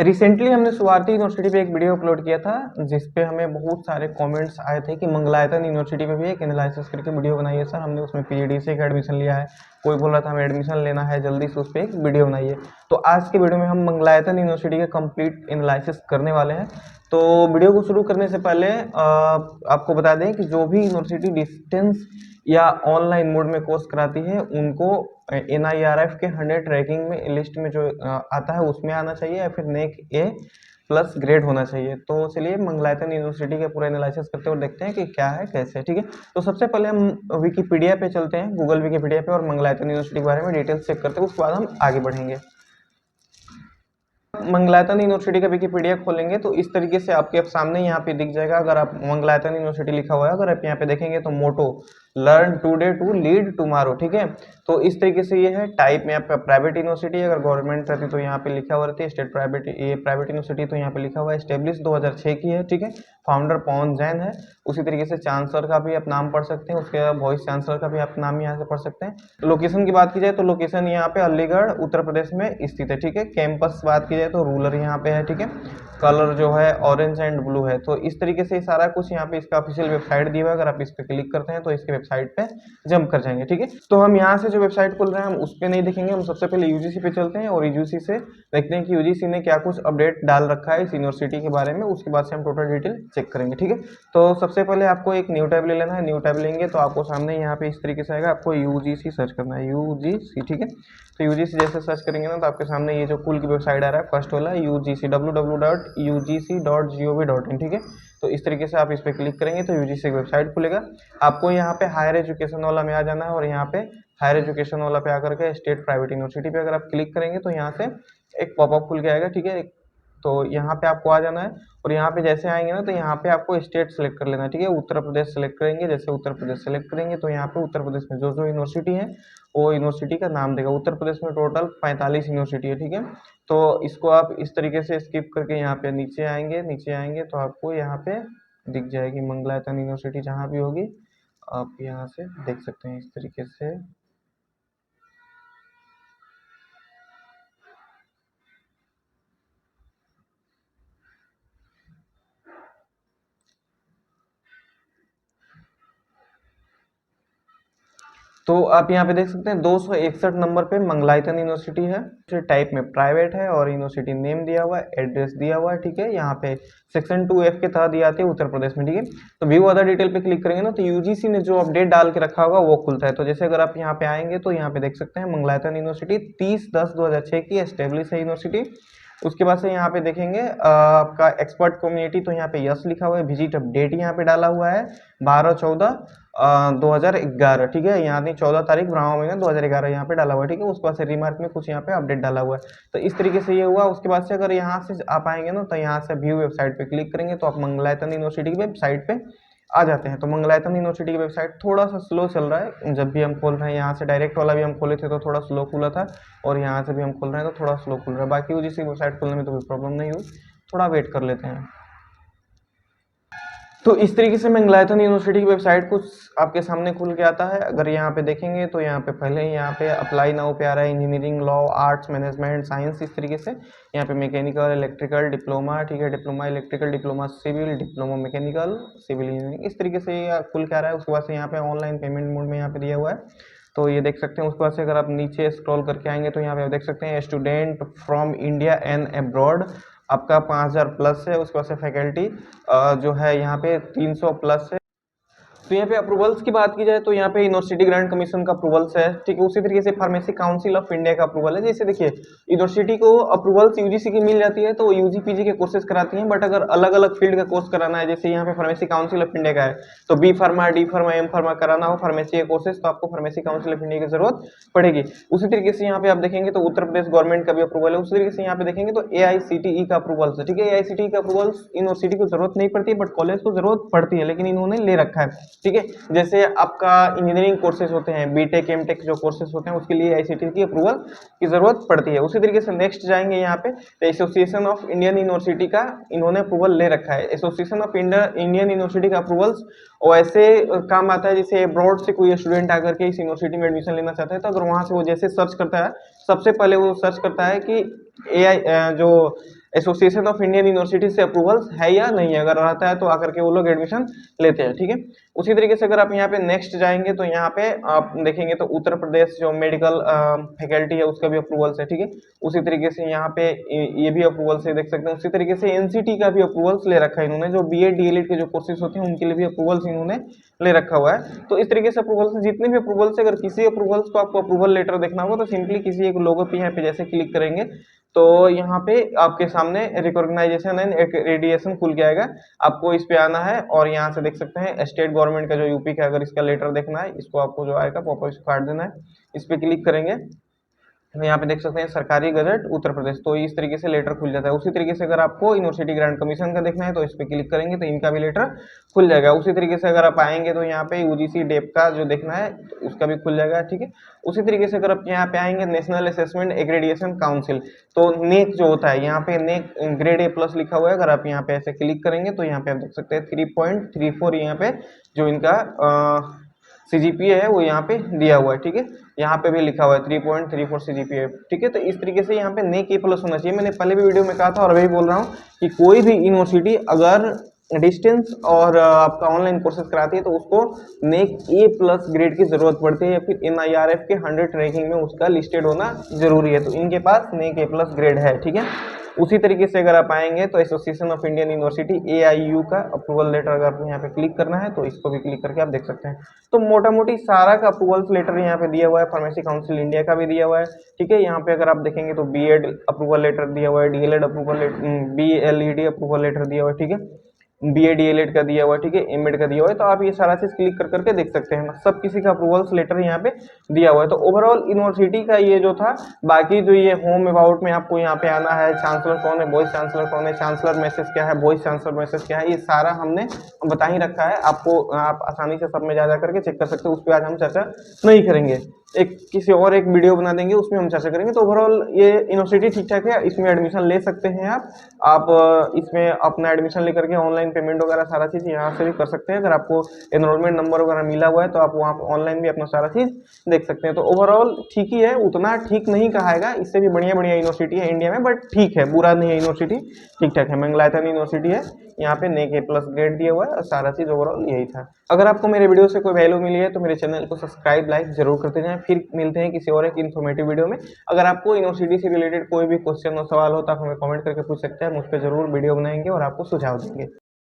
Recently हमने Swati university पे एक वीडियो अपलोड किया था, जिस पे हमें बहुत सारे कमेंट्स आए थे कि मंगलायतन यूनिवर्सिटी पे भी एक एनालिसिस करके वीडियो बनाइए सर, हमने उसमें पीजीडीसी का एडमिशन लिया है, कोई बोल रहा था हमें एडमिशन लेना है, जल्दी से उस पर एक वीडियो बनाइए। तो आज के वीडियो में हम मंगलायतन यूनिवर्सिटी का कंप्लीट एनालिसिस करने वाले हैं। तो वीडियो को शुरू करने से पहले आपको बता दें कि जो भी यूनिवर्सिटी डिस्टेंस या ऑनलाइन मोड में कोर्स कराती है उनको NIRF के 100 रैंकिंग में लिस्ट में जो आता है उसमें आना चाहिए या फिर नेक A+ ग्रेड होना चाहिए। तो चलिए मंगलायतन यूनिवर्सिटी के पूरा एनालिसिस करते हुए देखते हैं कि क्या है कैसे है, ठीक है। तो सबसे पहले हम विकिपीडिया पे चलते हैं, गूगल विकिपीडिया पे, और मंगलायतन यूनिवर्सिटी के बारे में डिटेल्स चेक करते हैं, उसके बाद हम आगे बढ़ेंगे। मंगलायतन यूनिवर्सिटी का विकिपीडिया खोलेंगे तो इस तरीके से आपके सामने यहाँ पे दिख जाएगा। अगर आप मंगलायतन यूनिवर्सिटी लिखा हुआ है, अगर आप यहाँ पे देखेंगे तो motto learn today to lead tomorrow, ठीक है। तो इस तरीके से ये है। टाइप में आपका प्राइवेट यूनिवर्सिटी, अगर गवर्नमेंट रहती तो यहाँ पे लिखा हुआ रहती है स्टेट प्राइवेट, ये प्राइवेट यूनिवर्सिटी तो यहाँ पे लिखा हुआ है स्टेब्लिश 2006 की है, ठीक है। फाउंडर पवन जैन है। उसी तरीके से चांसलर का भी आप नाम पढ़ सकते हैं, उसके बाद वाइस चांसलर का भी आप नाम यहाँ से पढ़ सकते हैं। लोकेशन की बात की जाए तो लोकेशन यहाँ पे अलीगढ़ उत्तर प्रदेश में स्थित है, ठीक है। कैंपस बात की जाए तो रूरल यहाँ पे है, ठीक है। कलर जो है ऑरेंज एंड ब्लू है। तो इस तरीके से सारा कुछ यहाँ पे इसका ऑफिशियल वेबसाइट दिया हुआ है। अगर आप इस पे क्लिक करते हैं तो इसके वेबसाइट पे जंप कर जाएंगे, ठीक है। तो हम यहाँ से जो वेबसाइट खोल रहे हैं हम उस पे नहीं देखेंगे, हम सबसे पहले यूजीसी पे चलते हैं और यूजीसी से देखते हैं कि यूजीसी ने क्या कुछ अपडेट डाल रखा है इस यूनिवर्सिटी के बारे में। उसके बाद से हम टोटल डिटेल चेक करेंगे, ठीक है। तो सबसे पहले आपको एक न्यू टैब ले लेना है। न्यू टैब लेंगे तो आपको सामने यहाँ पे इस तरीके से आएगा, आपको यूजीसी सर्च करना है, यूजीसी, ठीक है। तो यूजीसी जैसे सर्च करेंगे ना तो आपके सामने ये जो कुल की वेबसाइट आ रहा है फर्स्ट वाला यूजीसी www.ugc.gov.in, ठीक है। तो इस तरीके से आप इस पर क्लिक करेंगे तो यूजीसी की वेबसाइट खुलेगा। आपको यहाँ पे हायर एजुकेशन वाला में आ जाना है और यहाँ पे हायर एजुकेशन वाला पे आकर के स्टेट प्राइवेट यूनिवर्सिटी पे अगर आप क्लिक करेंगे तो यहाँ से एक पॉपअप खुल के आएगा, ठीक है। तो यहाँ पे आपको आ जाना है और यहाँ पे जैसे आएंगे ना तो यहाँ पे आपको स्टेट सेलेक्ट कर लेना है, ठीक है। उत्तर प्रदेश सेलेक्ट करेंगे, जैसे उत्तर प्रदेश सेलेक्ट करेंगे तो यहाँ पे उत्तर प्रदेश में जो जो यूनिवर्सिटी है वो यूनिवर्सिटी का नाम देगा। उत्तर प्रदेश में टोटल 45 यूनिवर्सिटी है, ठीक है। तो इसको आप इस तरीके से स्किप करके यहाँ पे नीचे आएंगे, नीचे आएंगे तो आपको यहाँ पे दिख जाएगी मंगलायतन यूनिवर्सिटी, जहाँ भी होगी आप यहाँ से देख सकते हैं इस तरीके से। तो आप यहाँ पे देख सकते हैं 261 नंबर पे मंगलायतन यूनिवर्सिटी है। टाइप में प्राइवेट है और यूनिवर्सिटी नेम दिया हुआ है, एड्रेस दिया हुआ है, ठीक है। यहाँ पे सेक्शन 2F के तहत ये आती है उत्तर प्रदेश में, ठीक है। तो व्यू अदर डिटेल पे क्लिक करेंगे ना तो यूजीसी ने जो अपडेट डाल के रखा होगा वो खुलता है। तो जैसे अगर आप यहाँ पे आएंगे तो यहाँ पे देख सकते हैं मंगलायतन यूनिवर्सिटी 30/10/2006 की एस्टेब्लिश है यूनिवर्सिटी। उसके बाद से यहाँ पे देखेंगे आपका एक्सपर्ट कम्युनिटी, तो यहाँ पे यस लिखा हुआ है। विजिट अपडेट यहाँ पे डाला हुआ है 12/14/2011, ठीक है। यहाँ नहीं 14 तारीख ब्रह्मा महीना 2011 यहाँ पे डाला हुआ है, ठीक है। उसके बाद से रिमार्क में कुछ यहाँ पे अपडेट डाला हुआ है। तो इस तरीके से ये हुआ। उसके बाद से अगर यहाँ से आप आएंगे ना तो यहाँ से व्यू वेबसाइट पे क्लिक करेंगे तो आप मंगलायतन यूनिवर्सिटी की वेबसाइट पे आ जाते हैं। तो मंगलायतन यूनिवर्सिटी की वेबसाइट थोड़ा सा स्लो चल रहा है, जब भी हम खोल रहे हैं यहाँ से डायरेक्ट वाला भी हम खोले थे तो थोड़ा स्लो खुला था और यहाँ से भी हम खोल रहे हैं तो थोड़ा स्लो खुल रहा है। बाकी यूजीसी वेबसाइट खोलने में तो कोई प्रॉब्लम नहीं हुई, थोड़ा वेट कर लेते हैं। तो इस तरीके से मंगलायतन यूनिवर्सिटी की वेबसाइट कुछ आपके सामने खुल के आता है। अगर यहाँ पे देखेंगे तो यहाँ पे पहले ही यहाँ पे अप्लाई नाउ पे आ रहा है engineering, law, arts, management, science, इस तरीके से। यहाँ पे मैकेनिकल, इलेक्ट्रिकल, डिप्लोमा, ठीक है, diploma electrical, diploma civil, diploma mechanical, civil engineering, इस तरीके से ये खुल के आ रहा है। उसके बाद से यहाँ पे ऑनलाइन पेमेंट मोड में यहाँ पे दिया हुआ है, तो ये देख सकते हैं। उसके बाद से अगर आप नीचे स्क्रॉल करके आएंगे तो यहाँ पे आप देख सकते हैं student from India and abroad, आपका 5000 प्लस है। उसके बाद से फैकल्टी जो है यहाँ पे 300 प्लस है। तो यहाँ पे अप्रूवल्स की बात की जाए तो यहाँ पे यूनिवर्सिटी ग्रांट कमीशन का अप्रूवल्स है, ठीक है। उसी तरीके से फार्मेसी काउंसिल ऑफ इंडिया का अप्रूवल है। जैसे देखिए यूनिवर्सिटी को अप्रूवल्स यूजीसी की मिल जाती है तो यूजी पीजी के कोर्सेज कराती हैं, बट अगर अलग अलग फील्ड का कोर्स कराना है, जैसे यहाँ पे फार्मेसी काउंसिल ऑफ इंडिया का है तो B pharma, D pharma, M pharma कराना हो फार्मेसी के कोर्सेज तो आपको फार्मेसी काउंसिल ऑफ इंडिया की जरूरत पड़ेगी। उसी तरीके से यहाँ पे आप देखेंगे तो उत्तर प्रदेश गवर्नमेंट का भी अप्रूवल है। उसी तरीके से यहाँ पे देखेंगे तो AICTE का अप्रूवल है, ठीक है। AICTE का अप्रूवल यूनिवर्सिटी को जरूरत नहीं पड़ती है बट कॉलेज को जरूरत पड़ती है, लेकिन इन्होंने ले रखा है, ठीक है। जैसे आपका इंजीनियरिंग कोर्सेज होते हैं, बीटेक एमटेक जो कोर्सेज होते हैं उसके लिए AICTE की अप्रूवल की जरूरत पड़ती है। उसी तरीके से नेक्स्ट जाएंगे यहाँ पे तो एसोसिएशन ऑफ इंडियन यूनिवर्सिटी का इन्होंने अप्रूवल ले रखा है। एसोसिएशन ऑफ इंडियन यूनिवर्सिटी का अप्रूवल्स और ऐसे काम आता है जैसे अब्रॉड से कोई स्टूडेंट आकर के इस यूनिवर्सिटी में एडमिशन लेना चाहता है तो अगर वहां से वो जैसे सर्च करता है, सबसे पहले वो सर्च करता है कि AI जो एसोसिएशन ऑफ इंडियन यूनिवर्सिटी से अप्रूवल्स है या नहीं है, अगर रहता है तो आकर के वो लोग एडमिशन लेते हैं, ठीक है। उसी तरीके से अगर आप यहाँ पे नेक्स्ट जाएंगे तो यहाँ पे आप देखेंगे तो उत्तर प्रदेश जो मेडिकल फैकल्टी है उसका भी अप्रूवल्स है, ठीक है। उसी तरीके से यहाँ पे ये भी अप्रूवल्स है, देख सकते हैं। उसी तरीके से एनसीटी का भी अप्रूवल्स ले रखा है इन्होंने, जो बीएड डीएलएड के जो कोर्सेज होते हैं उनके लिए भी अप्रूवल्स इन्होंने ले रखा हुआ है। तो इस तरीके से अप्रूवल्स, जितने भी अप्रूवल्स, अगर किसी अप्रूवल्स को आपको अप्रूवल लेटर देखना होगा तो सिंपली किसी एक लोगो पे यहाँ पे जैसे क्लिक करेंगे तो यहाँ पे आपके सामने रिकॉग्नाइजेशन एंड एक्रेडिएशन खुल के आएगा। आपको इस पे आना है और यहाँ से देख सकते हैं स्टेट गवर्नमेंट का जो यूपी का, अगर इसका लेटर देखना है, इसको आपको जो आएगा पॉपर से काट देना है। इस पे क्लिक करेंगे तो यहाँ पे देख सकते हैं सरकारी गजट उत्तर प्रदेश, तो इस तरीके से लेटर खुल जाता है। उसी तरीके से अगर आपको यूनिवर्सिटी ग्रांट कमीशन का देखना है तो इस पे क्लिक करेंगे तो इनका भी लेटर खुल जाएगा। उसी तरीके से अगर आप आएंगे तो यहाँ पे यूजीसी डेप का जो देखना है तो उसका भी खुल जाएगा, ठीक है। उसी तरीके से अगर आप यहाँ पे आएंगे नेशनल असेसमेंट एक्रेडिएशन काउंसिल, तो नेक जो होता है यहाँ पे नेक ग्रेड A+ लिखा हुआ है, अगर आप यहाँ पे ऐसे क्लिक करेंगे तो यहाँ पे आप देख सकते हैं 3.34 यहाँ पे जो इनका CGPA है वो यहाँ पे दिया हुआ है, ठीक है। यहाँ पे भी लिखा हुआ है 3.34 CGPA, ठीक है। तो इस तरीके से यहाँ पे नेक A+ होना चाहिए। मैंने पहले भी वीडियो में कहा था और अभी बोल रहा हूँ कि कोई भी यूनिवर्सिटी अगर डिस्टेंस और आपका ऑनलाइन कोर्सेज कराती है तो उसको नेक A+ ग्रेड की जरूरत पड़ती है, या फिर NIRF के 100 रैंकिंग में उसका लिस्टेड होना जरूरी है। तो इनके पास नेक A+ ग्रेड है, ठीक है। उसी तरीके से अगर आप आएंगे तो association of Indian university AIU का अप्रूवल लेटर, अगर आपको यहाँ पे क्लिक करना है तो इसको भी क्लिक करके आप देख सकते हैं। तो मोटा मोटी सारा का अप्रूवल्स लेटर यहाँ पे दिया हुआ है। फार्मेसी काउंसिल इंडिया का भी दिया हुआ है, ठीक है। यहाँ पे अगर आप देखेंगे तो बीएड अप्रूवल लेटर दिया हुआ है, DElEd approval letter, BLED approval letter दिया हुआ है, ठीक है। BA DLED का दिया हुआ है, ठीक है। एमएड का दिया हुआ है। तो आप ये सारा चीज क्लिक कर करके देख सकते हैं, सब किसी का अप्रूवल्स लेटर यहाँ पे दिया हुआ है। तो ओवरऑल यूनिवर्सिटी का ये जो था, बाकी जो ये होम अबाउट में आपको यहाँ पे आना है, चांसलर कौन है, वाइस चांसलर कौन है, चांसलर मैसेज क्या है, वाइस चांसलर मैसेज क्या है, ये सारा हमने बता ही रखा है आपको। आप आसानी से सब में जा करके चेक कर सकते हो। उस पर आज हम चर्चा नहीं करेंगे, किसी और एक वीडियो बना देंगे उसमें हम चर्चा करेंगे। तो ओवरऑल ये यूनिवर्सिटी ठीक ठाक है, इसमें एडमिशन ले सकते हैं आप इसमें अपना एडमिशन लेकर के ऑनलाइन पेमेंट वगैरह सारा चीज़ यहाँ से भी कर सकते हैं। अगर आपको एनरोलमेंट नंबर वगैरह मिला हुआ है तो आप वहाँ ऑनलाइन भी अपना सारा चीज़ देख सकते हैं। तो ओवरऑल ठीक ही है, उतना ठीक नहीं कहाएगा, इससे भी बढ़िया बढ़िया यूनिवर्सिटी है इंडिया में, बट ठीक है, बुरा नहीं है यूनिवर्सिटी, ठीक ठाक है। मंगलायतन यूनिवर्सिटी है, यहाँ पे नेक A+ ग्रेड दिया हुआ है और सारा चीज़ ओवरऑल यही था। अगर आपको मेरे वीडियो से कोई वैल्यू मिली है तो मेरे चैनल को सब्सक्राइब लाइक जरूर करते जाएं। फिर मिलते हैं किसी और एक इन्फॉर्मेटिव वीडियो में। अगर आपको यूनिवर्सिटी से रिलेटेड कोई भी क्वेश्चन और सवाल हो तो आप हमें कमेंट करके पूछ सकते हैं, हम उस पर जरूर वीडियो बनाएंगे और आपको सुझाव देंगे।